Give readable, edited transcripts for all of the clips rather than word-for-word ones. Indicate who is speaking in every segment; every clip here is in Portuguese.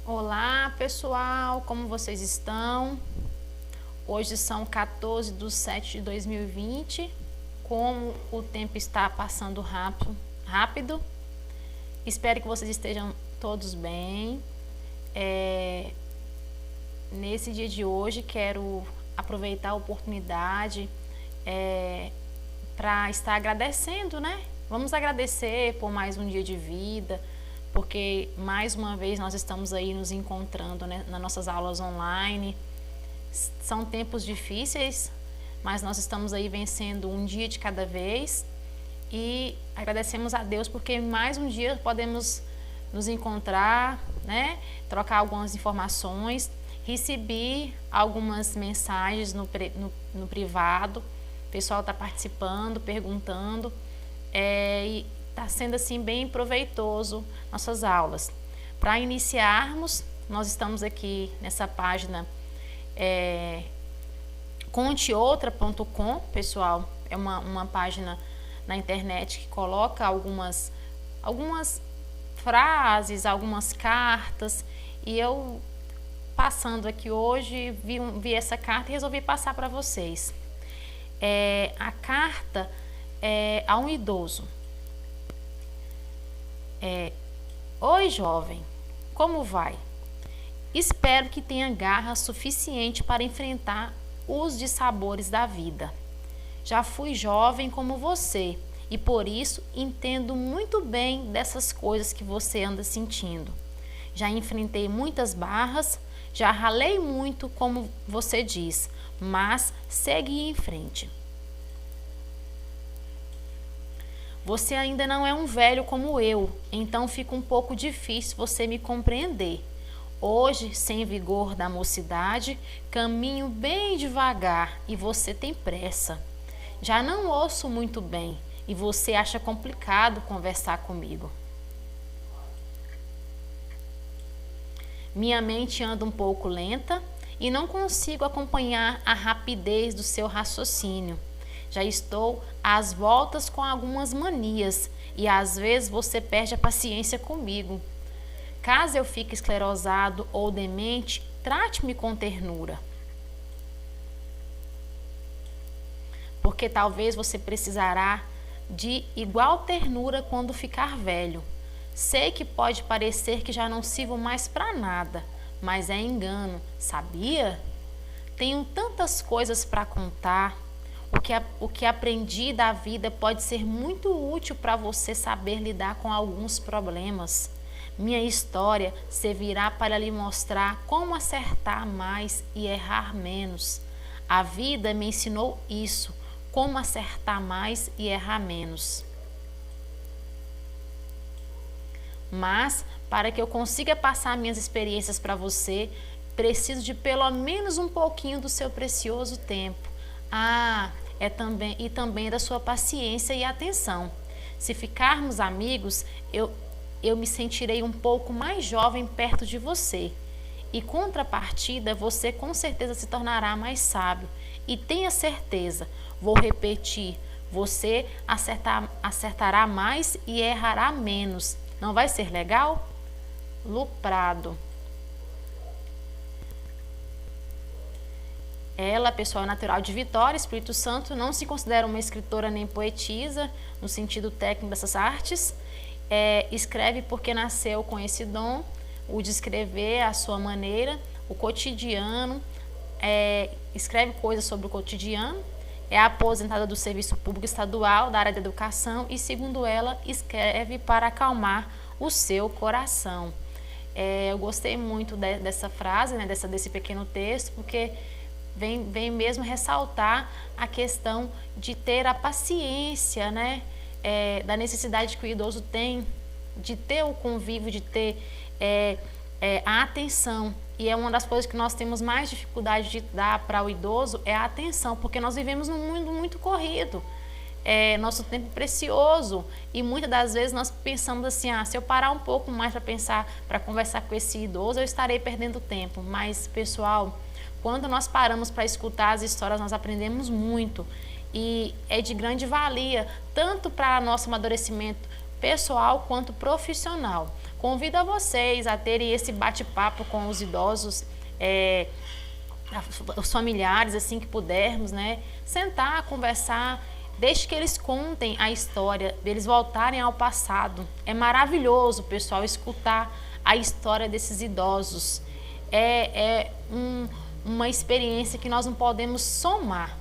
Speaker 1: Olá pessoal, como vocês estão? Hoje são 14/7/2020. Como o tempo está passando rápido. Espero que vocês estejam todos bem. Nesse dia de hoje quero aproveitar a oportunidade para estar agradecendo, né? Vamos agradecer por mais um dia de vida, porque mais uma vez nós estamos aí nos encontrando, né, nas nossas aulas online. São tempos difíceis, mas nós estamos aí vencendo um dia de cada vez e agradecemos a Deus porque mais um dia podemos nos encontrar, né, trocar algumas informações, receber algumas mensagens no privado. O pessoal está participando, perguntando, e está sendo assim bem proveitoso nossas aulas. Para iniciarmos, nós estamos aqui nessa página conteoutra.com, pessoal. É uma página na internet que coloca algumas frases, algumas cartas, e eu passando aqui hoje vi essa carta e resolvi passar para vocês. A carta é a um idoso. Oi, jovem, como vai? Espero que tenha garra suficiente para enfrentar os dissabores da vida. Já fui jovem como você e por isso entendo muito bem dessas coisas que você anda sentindo. Já enfrentei muitas barras, já ralei muito, como você diz, mas segue em frente. Você ainda não é um velho como eu, então fica um pouco difícil você me compreender. Hoje, sem vigor da mocidade, caminho bem devagar e você tem pressa. Já não ouço muito bem e você acha complicado conversar comigo. Minha mente anda um pouco lenta e não consigo acompanhar a rapidez do seu raciocínio. Já estou às voltas com algumas manias e às vezes você perde a paciência comigo. Caso eu fique esclerosado ou demente, trate-me com ternura. Porque talvez você precisará de igual ternura quando ficar velho. Sei que pode parecer que já não sirvo mais para nada, mas é engano, sabia? Tenho tantas coisas para contar. O que aprendi da vida pode ser muito útil para você saber lidar com alguns problemas. Minha história servirá para lhe mostrar como acertar mais e errar menos. A vida me ensinou isso, como acertar mais e errar menos. Mas, para que eu consiga passar minhas experiências para você, preciso de pelo menos um pouquinho do seu precioso tempo. Também da sua paciência e atenção. Se ficarmos amigos, eu me sentirei um pouco mais jovem perto de você. E contrapartida, você com certeza se tornará mais sábio. E tenha certeza, vou repetir, você acertará mais e errará menos. Não vai ser legal? Luprado. Ela, pessoal, é natural de Vitória, Espírito Santo, não se considera uma escritora nem poetisa, no sentido técnico dessas artes. Escreve porque nasceu com esse dom, o de escrever à sua maneira, o cotidiano, escreve coisas sobre o cotidiano, é aposentada do Serviço Público Estadual, da área da educação e, segundo ela, escreve para acalmar o seu coração. Eu gostei muito dessa frase, né, desse pequeno texto, porque vem mesmo ressaltar a questão de ter a paciência, né, da necessidade que o idoso tem de ter o convívio, de ter a atenção. E é uma das coisas que nós temos mais dificuldade de dar para o idoso, é a atenção, porque nós vivemos num mundo muito corrido. Nosso tempo precioso e muitas das vezes nós pensamos assim, se eu parar um pouco mais para pensar, para conversar com esse idoso, eu estarei perdendo tempo. Mas, pessoal, quando nós paramos para escutar as histórias, nós aprendemos muito e é de grande valia, tanto para nosso amadurecimento pessoal quanto profissional. Convido a vocês a terem esse bate-papo com os idosos, os familiares, assim que pudermos, né? Sentar, conversar, deixe que eles contem a história, eles voltarem ao passado. É maravilhoso, pessoal, escutar a história desses idosos. Uma experiência que nós não podemos somar.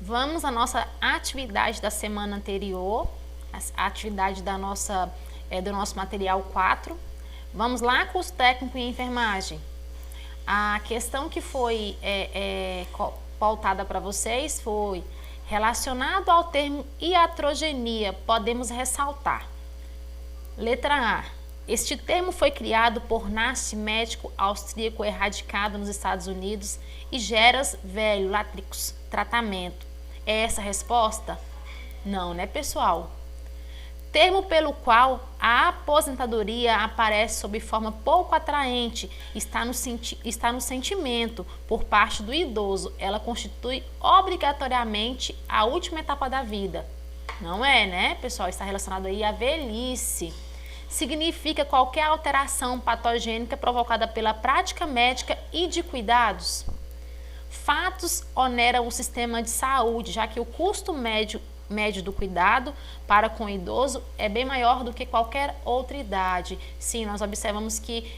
Speaker 1: Vamos à nossa atividade da semana anterior, a atividade do nosso material 4. Vamos lá, curso técnico em enfermagem. A questão que foi pautada para vocês foi relacionado ao termo iatrogenia, podemos ressaltar. Letra A. Este termo foi criado por Nash, médico austríaco erradicado nos Estados Unidos, e Geras Velho Latrix, tratamento. É essa a resposta? Não, né, pessoal? Termo pelo qual a aposentadoria aparece sob forma pouco atraente, está no sentimento por parte do idoso. Ela constitui obrigatoriamente a última etapa da vida. Não é, né, pessoal? Está relacionado aí à velhice. Significa qualquer alteração patogênica provocada pela prática médica e de cuidados. Fatos oneram o sistema de saúde, já que o custo médio do cuidado para com o idoso é bem maior do que qualquer outra idade. Sim, nós observamos que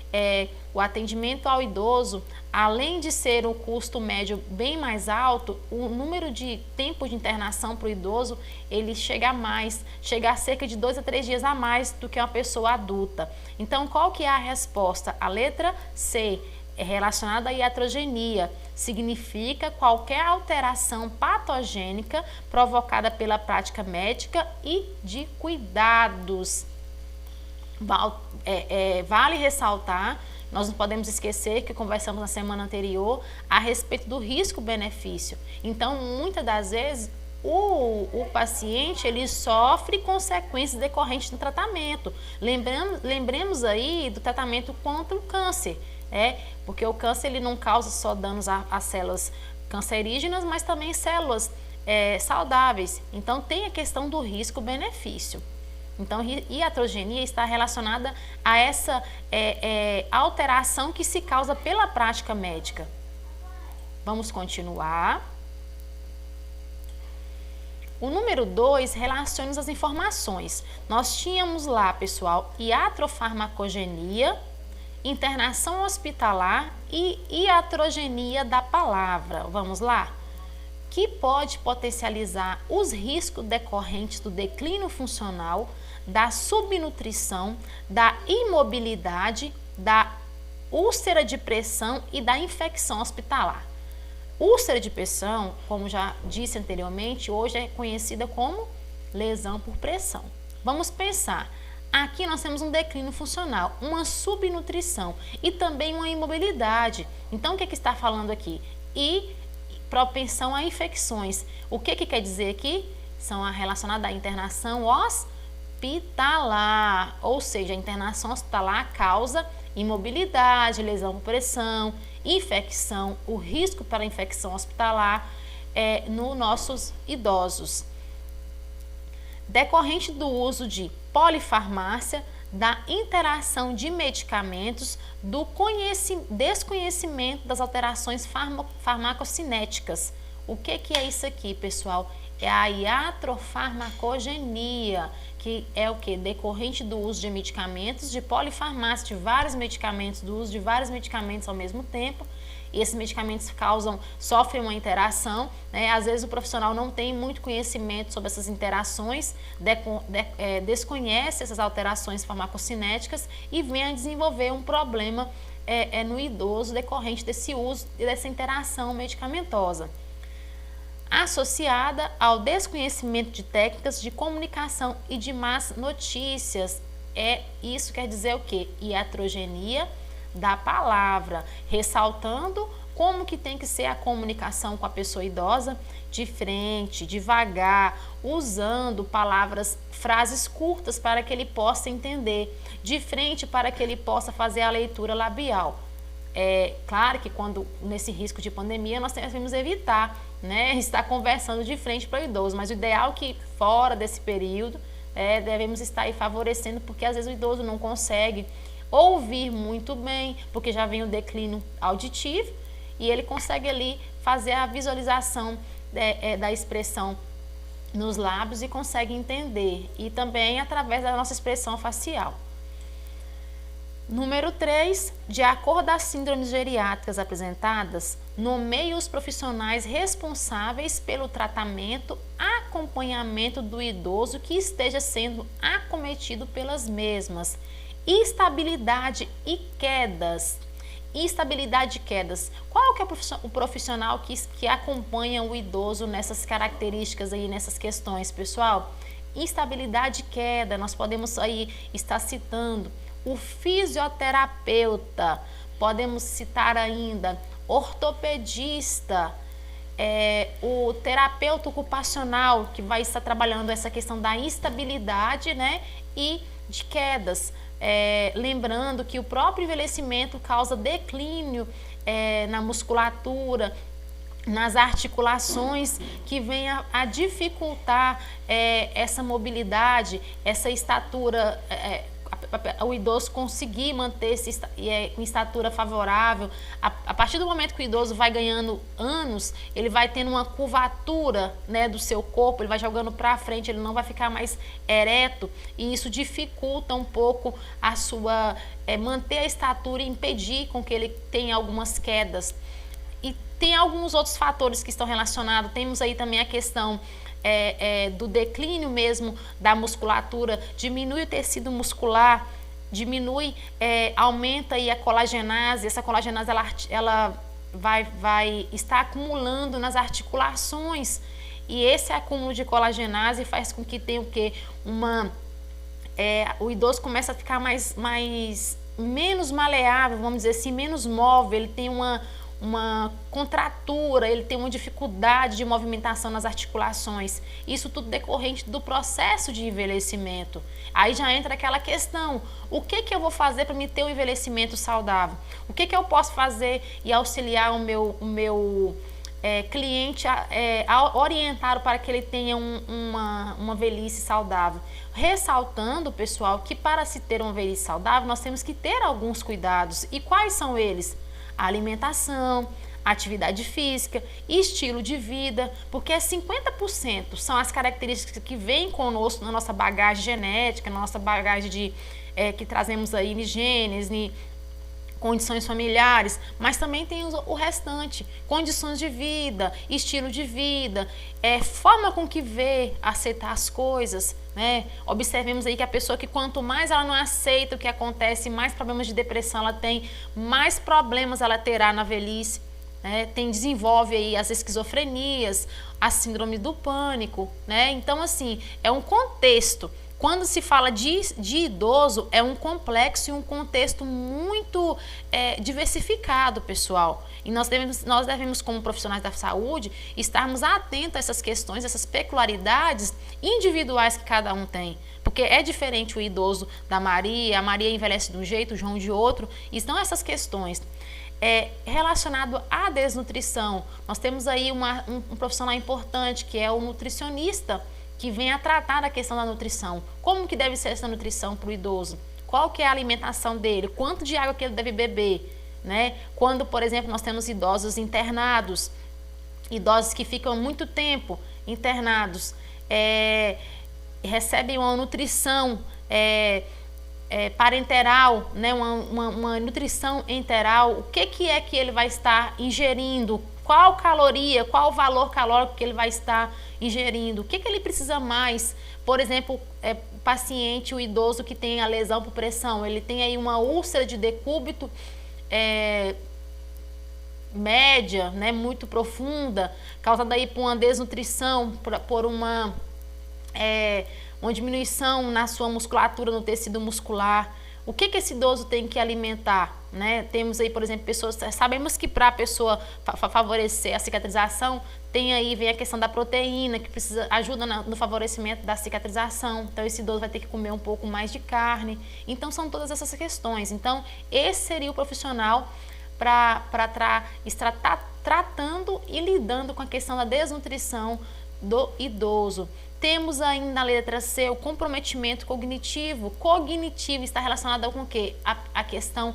Speaker 1: o atendimento ao idoso, além de ser um custo médio bem mais alto, o número de tempo de internação para o idoso, ele chega a cerca de 2 a 3 dias a mais do que uma pessoa adulta. Então, qual que é a resposta? A letra C. É relacionada à iatrogenia, significa qualquer alteração patogênica provocada pela prática médica e de cuidados. Vale ressaltar, nós não podemos esquecer que conversamos na semana anterior a respeito do risco-benefício. Então, muitas das vezes, o paciente ele sofre consequências decorrentes do tratamento. Lembremos aí do tratamento contra o câncer. Porque o câncer ele não causa só danos às células cancerígenas, mas também células saudáveis. Então, tem a questão do risco-benefício. Então, iatrogenia está relacionada a essa alteração que se causa pela prática médica. Vamos continuar. O número 2 relaciona as informações. Nós tínhamos lá, pessoal, iatrofarmacogenia, internação hospitalar e iatrogenia da palavra. Vamos lá? Que pode potencializar os riscos decorrentes do declínio funcional, da subnutrição, da imobilidade, da úlcera de pressão e da infecção hospitalar. Úlcera de pressão, como já disse anteriormente, hoje é conhecida como lesão por pressão. Vamos pensar. Aqui nós temos um declínio funcional, uma subnutrição e também uma imobilidade. Então, o que está falando aqui? E propensão a infecções. O que quer dizer aqui? São relacionadas à internação hospitalar, ou seja, a internação hospitalar causa imobilidade, lesão por pressão, infecção, o risco para infecção hospitalar nos nossos idosos. Decorrente do uso de polifarmácia, da interação de medicamentos, do desconhecimento das alterações farmacocinéticas. O que é isso aqui, pessoal? É a iatrofarmacogenia, que é o que? Decorrente do uso de medicamentos, de polifarmácia, de vários medicamentos, do uso de vários medicamentos ao mesmo tempo. E esses medicamentos sofrem uma interação, né? Às vezes o profissional não tem muito conhecimento sobre essas interações, desconhece essas alterações farmacocinéticas e vem a desenvolver um problema no idoso decorrente desse uso e dessa interação medicamentosa. Associada ao desconhecimento de técnicas de comunicação e de más notícias. Isso quer dizer o quê? Iatrogenia da palavra, ressaltando como que tem que ser a comunicação com a pessoa idosa, de frente, devagar, usando frases curtas para que ele possa entender, de frente para que ele possa fazer a leitura labial. Claro que quando nesse risco de pandemia nós devemos evitar, né, estar conversando de frente para o idoso, mas o ideal é que fora desse período devemos estar aí favorecendo, porque às vezes o idoso não consegue ouvir muito bem, porque já vem o declínio auditivo, e ele consegue ali fazer a visualização da expressão nos lábios e consegue entender, e também através da nossa expressão facial. Número 3, de acordo às síndromes geriátricas apresentadas, nomeie os profissionais responsáveis pelo tratamento, acompanhamento do idoso que esteja sendo acometido pelas mesmas. Instabilidade e quedas. Instabilidade e quedas. Qual que é o profissional que acompanha o idoso nessas características aí, nessas questões, pessoal? Instabilidade e queda, nós podemos aí estar citando o fisioterapeuta, podemos citar ainda ortopedista, o terapeuta ocupacional, que vai estar trabalhando essa questão da instabilidade, né, e de quedas. Lembrando que o próprio envelhecimento causa declínio na musculatura, nas articulações, que vem a dificultar essa mobilidade, essa estatura, o idoso conseguir manter-se com estatura favorável. A partir do momento que o idoso vai ganhando anos, ele vai tendo uma curvatura, né, do seu corpo, ele vai jogando para frente, ele não vai ficar mais ereto, e isso dificulta um pouco a sua manter a estatura e impedir com que ele tenha algumas quedas. E tem alguns outros fatores que estão relacionados. Temos aí também a questão do declínio mesmo da musculatura, diminui o tecido muscular, aumenta aí a colagenase. Essa colagenase ela vai estar acumulando nas articulações, e esse acúmulo de colagenase faz com que tenha o quê? O idoso começa a ficar menos maleável, vamos dizer assim, menos móvel, ele tem uma contratura, ele tem uma dificuldade de movimentação nas articulações. Isso tudo decorrente do processo de envelhecimento. Aí já entra aquela questão: o que eu vou fazer para me ter um envelhecimento saudável? O que eu posso fazer e auxiliar o meu cliente a orientar para que ele tenha uma velhice saudável? Ressaltando, pessoal, que para se ter uma velhice saudável, nós temos que ter alguns cuidados. E quais são eles? A alimentação, atividade física, estilo de vida, porque 50% são as características que vêm conosco na nossa bagagem genética, na nossa bagagem que trazemos aí em genes, em condições familiares, mas também tem o restante: condições de vida, estilo de vida, forma com que vê, aceitar as coisas, né? Observemos aí que a pessoa que quanto mais ela não aceita o que acontece, mais problemas de depressão ela tem, mais problemas ela terá na velhice, né? Desenvolve aí as esquizofrenias, a síndrome do pânico, né? Então, assim, é um contexto. Quando se fala de idoso, é um complexo e um contexto muito diversificado, pessoal. E nós devemos, como profissionais da saúde, estarmos atentos a essas questões, essas peculiaridades individuais que cada um tem. Porque é diferente o idoso da Maria, a Maria envelhece de um jeito, o João de outro. E são essas questões. Relacionado à desnutrição, nós temos aí um profissional importante, que é o nutricionista, que vem a tratar da questão da nutrição. Como que deve ser essa nutrição para o idoso? Qual que é a alimentação dele? Quanto de água que ele deve beber? Né? Quando, por exemplo, nós temos idosos internados, idosos que ficam muito tempo internados, recebem uma nutrição parenteral, né? uma nutrição enteral. O que é que ele vai estar ingerindo? Qual caloria, qual o valor calórico que ele vai estar ingerindo? O que ele precisa mais? Por exemplo, o idoso que tem a lesão por pressão, ele tem aí uma úlcera de decúbito média, né, muito profunda, causada aí por uma desnutrição, por uma diminuição na sua musculatura, no tecido muscular. O que esse idoso tem que alimentar? Né? Temos aí, por exemplo, sabemos que para a pessoa favorecer a cicatrização, vem a questão da proteína, que ajuda no favorecimento da cicatrização. Então, esse idoso vai ter que comer um pouco mais de carne. Então, são todas essas questões. Então, esse seria o profissional para estar tratando e lidando com a questão da desnutrição do idoso. Temos ainda na letra C o comprometimento cognitivo. Cognitivo está relacionado com o quê? A questão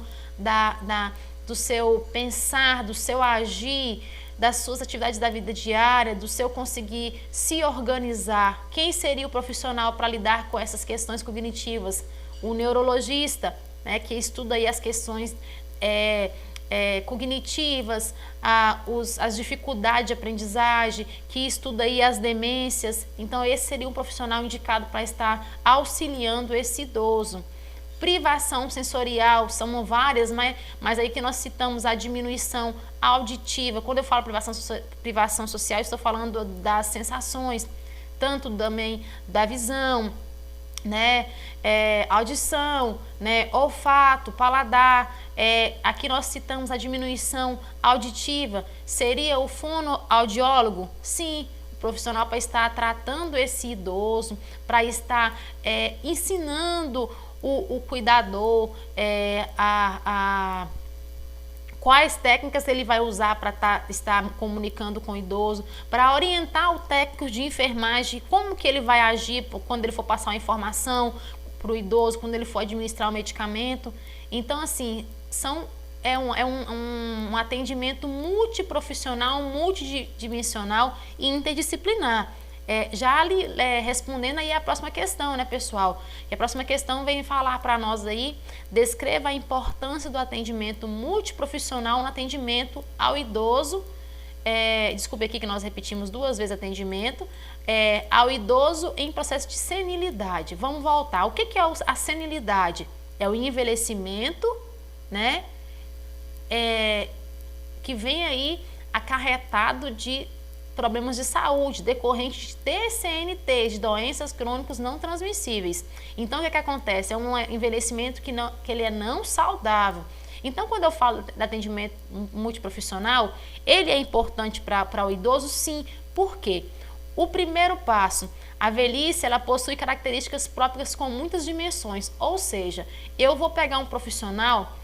Speaker 1: do seu pensar, do seu agir, das suas atividades da vida diária, do seu conseguir se organizar. Quem seria o profissional para lidar com essas questões cognitivas? O neurologista, né, que estuda aí as questões cognitivas, as dificuldades de aprendizagem, que estuda aí as demências. Então esse seria um profissional indicado para estar auxiliando esse idoso. Privação sensorial, são várias, mas aí que nós citamos a diminuição auditiva. Quando eu falo privação social, estou falando das sensações, tanto também da visão, né, audição, né, olfato, paladar. Aqui nós citamos a diminuição auditiva. Seria o fonoaudiólogo? Sim, o profissional para estar tratando esse idoso, para estar ensinando o cuidador quais técnicas ele vai usar para estar comunicando com o idoso, para orientar o técnico de enfermagem, como que ele vai agir quando ele for passar uma informação para o idoso, quando ele for administrar o medicamento. Então, assim, um atendimento multiprofissional, multidimensional e interdisciplinar. Já respondendo aí a próxima questão, né, pessoal? E a próxima questão vem falar para nós aí, descreva a importância do atendimento multiprofissional no atendimento ao idoso. Desculpe aqui que nós repetimos 2 vezes atendimento, ao idoso em processo de senilidade. Vamos voltar. O que é a senilidade? É o envelhecimento, né? Que vem aí acarretado de problemas de saúde decorrentes de TCNT, de doenças crônicas não transmissíveis. Então, o que acontece? É um envelhecimento que ele é não saudável. Então, quando eu falo de atendimento multiprofissional, ele é importante para o idoso, sim. Por quê? O primeiro passo, a velhice, ela possui características próprias com muitas dimensões. Ou seja, eu vou pegar um profissional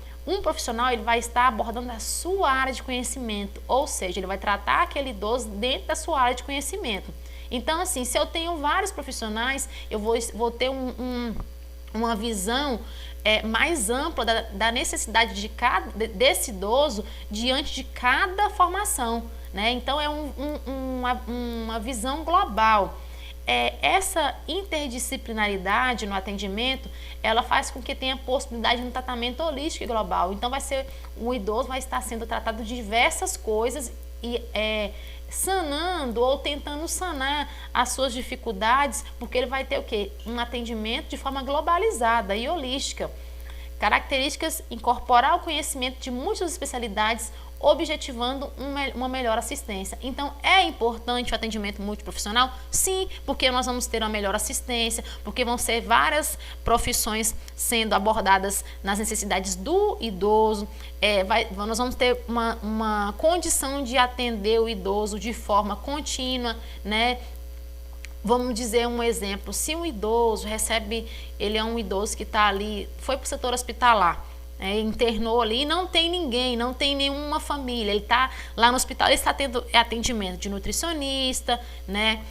Speaker 1: ele vai estar abordando a sua área de conhecimento, ou seja, ele vai tratar aquele idoso dentro da sua área de conhecimento. Então, assim, se eu tenho vários profissionais, eu vou ter uma visão mais ampla da necessidade desse idoso diante de cada formação, né? Então, é uma visão global. Essa interdisciplinaridade no atendimento, ela faz com que tenha possibilidade de um tratamento holístico e global. Então, o idoso vai estar sendo tratado de diversas coisas e sanando ou tentando sanar as suas dificuldades, porque ele vai ter o quê? Um atendimento de forma globalizada e holística. Características: incorporar o conhecimento de muitas especialidades, objetivando uma melhor assistência. Então, é importante o atendimento multiprofissional? Sim, porque nós vamos ter uma melhor assistência, porque vão ser várias profissões sendo abordadas nas necessidades do idoso. Nós vamos ter uma condição de atender o idoso de forma contínua, né? Vamos dizer um exemplo: se um idoso ele é um idoso que está ali, foi para o setor hospitalar, internou ali, não tem ninguém, não tem nenhuma família, ele está lá no hospital, ele está tendo atendimento de nutricionista, né,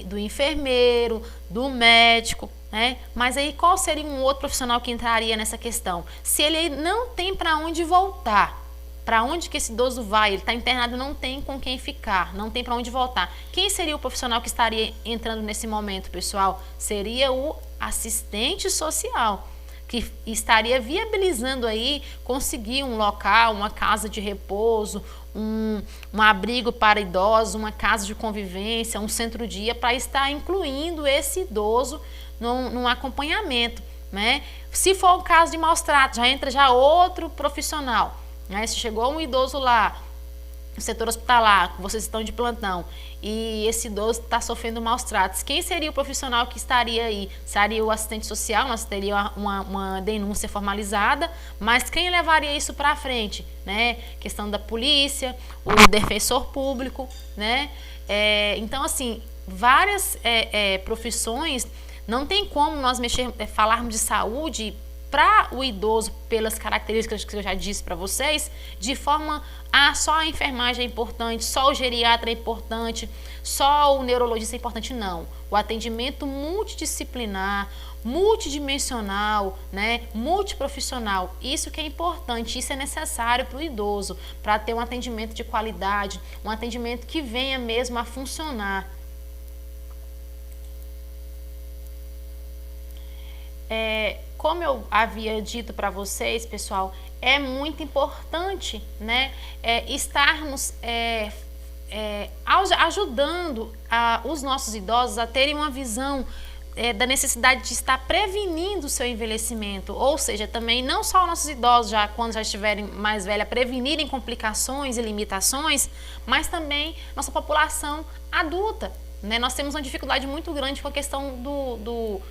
Speaker 1: do enfermeiro, do médico, né? Mas aí qual seria um outro profissional que entraria nessa questão? Se ele não tem para onde voltar, para onde que esse idoso vai? Ele está internado, não tem com quem ficar, não tem para onde voltar. Quem seria o profissional que estaria entrando nesse momento, pessoal? Seria o assistente social, que estaria viabilizando aí conseguir um local, uma casa de repouso, um abrigo para idosos, uma casa de convivência, um centro-dia, para estar incluindo esse idoso num acompanhamento, né? Se for um caso de maus tratos, já entra outro profissional, né? Se chegou um idoso lá no setor hospitalar, vocês estão de plantão, e esse idoso está sofrendo maus tratos, quem seria o profissional que estaria aí? Seria o assistente social, nós teríamos uma denúncia formalizada, mas quem levaria isso para frente, né? Questão da polícia, o defensor público, né? Então, assim, várias profissões, não tem como nós falarmos de saúde para o idoso, pelas características que eu já disse para vocês, de forma só a enfermagem é importante, só o geriatra é importante, só o neurologista é importante, não. O atendimento multidisciplinar, multidimensional, né, multiprofissional, isso que é importante, isso é necessário para o idoso, para ter um atendimento de qualidade, um atendimento que venha mesmo a funcionar. Como eu havia dito para vocês, pessoal, é muito importante, né, estarmos ajudando os nossos idosos a terem uma visão da necessidade de estar prevenindo o seu envelhecimento, ou seja, também não só os nossos idosos, quando já estiverem mais velhos, prevenirem complicações e limitações, mas também nossa população adulta, né? Nós temos uma dificuldade muito grande com a questão do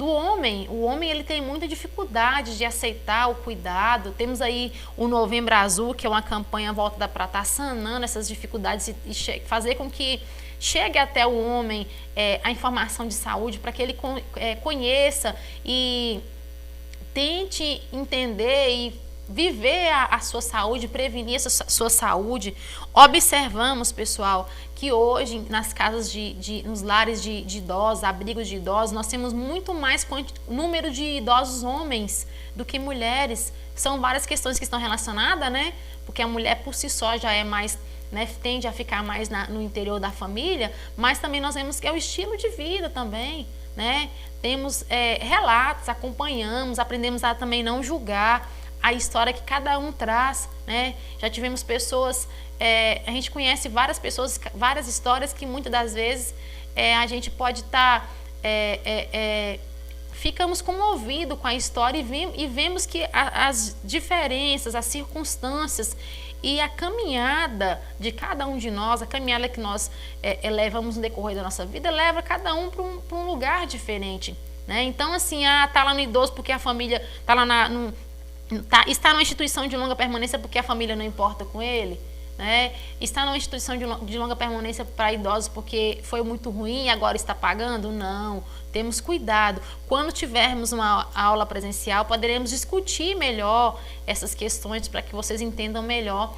Speaker 1: homem. O homem, ele tem muita dificuldade de aceitar o cuidado. Temos aí o Novembro Azul, que é uma campanha voltada para estar sanando essas dificuldades e fazer com que chegue até o homem a informação de saúde, para que ele conheça e tente entender e viver a sua saúde, prevenir a sua saúde. Observamos, pessoal, que hoje nas casas nos lares de idosos, abrigos de idosos, nós temos muito mais número de idosos homens do que mulheres. São várias questões que estão relacionadas, né? Porque a mulher por si só já é mais, né, tende a ficar mais no interior da família, mas também nós vemos que é o estilo de vida também, né? Temos relatos, acompanhamos, aprendemos a também não julgar a história que cada um traz, né? Já tivemos pessoas, a gente conhece várias pessoas, várias histórias que muitas das vezes a gente pode estar, ficamos comovidos com a história e vemos que as diferenças, as circunstâncias e a caminhada de cada um de nós, a caminhada que nós levamos no decorrer da nossa vida, leva cada um para um lugar diferente, né? Então, assim, tá lá no idoso porque a família tá lá está numa instituição de longa permanência porque a família não importa com ele, né? Está numa instituição de longa permanência para idosos porque foi muito ruim e agora está pagando? Não. Temos cuidado. Quando tivermos uma aula presencial, poderemos discutir melhor essas questões para que vocês entendam melhor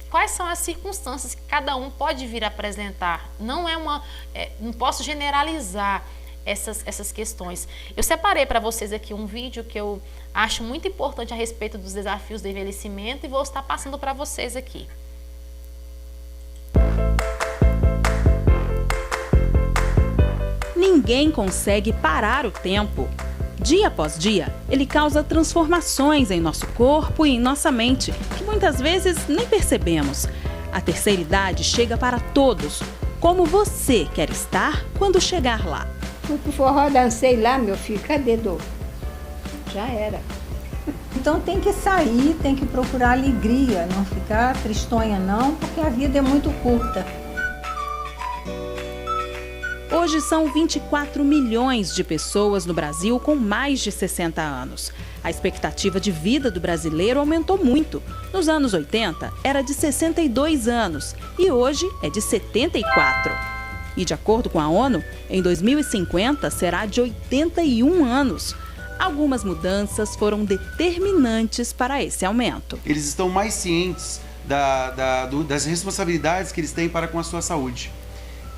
Speaker 1: quais são as circunstâncias que cada um pode vir a apresentar. Não posso generalizar essas questões. Eu separei para vocês aqui um vídeo que eu acho muito importante a respeito dos desafios do envelhecimento e vou estar passando para vocês aqui.
Speaker 2: Ninguém consegue parar o tempo. Dia após dia, ele causa transformações em nosso corpo e em nossa mente, que muitas vezes nem percebemos. A terceira idade chega para todos. Como você quer estar quando chegar lá?
Speaker 3: Fui pro forró, dancei lá, meu filho, cadê dor? Já era.
Speaker 4: Então tem que sair, tem que procurar alegria, não ficar tristonha não, porque a vida é muito curta.
Speaker 2: Hoje são 24 milhões de pessoas no Brasil com mais de 60 anos. A expectativa de vida do brasileiro aumentou muito. Nos anos 80 era de 62 anos e hoje é de 74. E de acordo com a ONU, em 2050 será de 81 anos. Algumas mudanças foram determinantes para esse aumento.
Speaker 5: Eles estão mais cientes das responsabilidades que eles têm para com a sua saúde.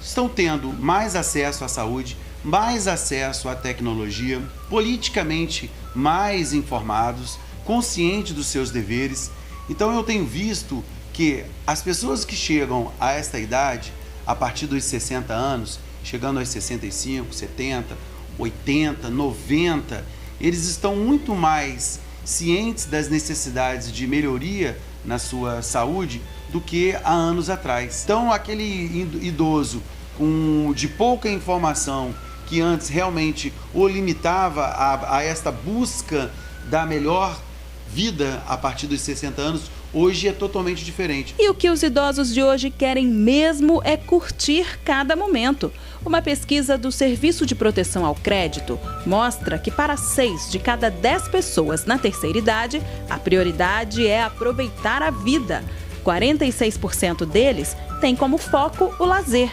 Speaker 5: Estão tendo mais acesso à saúde, mais acesso à tecnologia, politicamente mais informados, conscientes dos seus deveres. Então eu tenho visto que as pessoas que chegam a esta idade, a partir dos 60 anos, chegando aos 65, 70, 80, 90, eles estão muito mais cientes das necessidades de melhoria na sua saúde do que há anos atrás. Então, aquele idoso de pouca informação que antes realmente o limitava a esta busca da melhor vida a partir dos 60 anos, hoje é totalmente diferente.
Speaker 2: E o que os idosos de hoje querem mesmo é curtir cada momento. Uma pesquisa do Serviço de Proteção ao Crédito mostra que para 6 de cada 10 pessoas na terceira idade, a prioridade é aproveitar a vida. 46% deles têm como foco o lazer.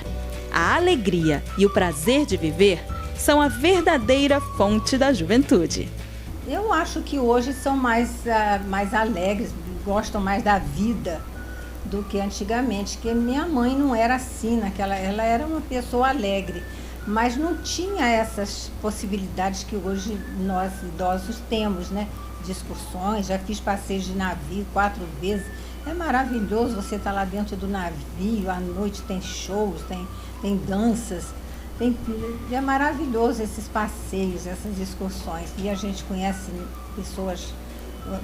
Speaker 2: A alegria e o prazer de viver são a verdadeira fonte da juventude.
Speaker 4: Eu acho que hoje são mais alegres, gostam mais da vida do que antigamente, porque minha mãe não era assim, ela era uma pessoa alegre, mas não tinha essas possibilidades que hoje nós idosos temos, né? De excursões, já fiz passeios de navio 4 vezes, é maravilhoso você estar lá dentro do navio, à noite tem shows, tem danças, é maravilhoso esses passeios, essas excursões, e a gente conhece pessoas,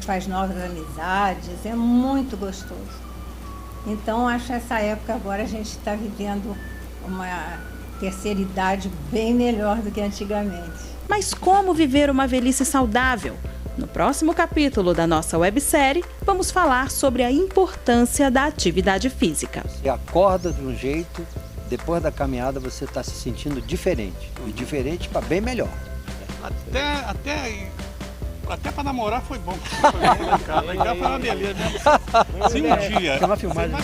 Speaker 4: faz novas amizades, é muito gostoso. Então, acho essa época agora a gente está vivendo uma terceira idade bem melhor do que antigamente.
Speaker 2: Mas como viver uma velhice saudável? No próximo capítulo da nossa websérie, vamos falar sobre a importância da atividade física.
Speaker 6: Você acorda de um jeito, depois da caminhada você está se sentindo diferente. E diferente para bem melhor.
Speaker 7: Até para namorar foi bom. Lá em casa foi uma beleza, né? Se um dia...
Speaker 6: Tem uma filmagem.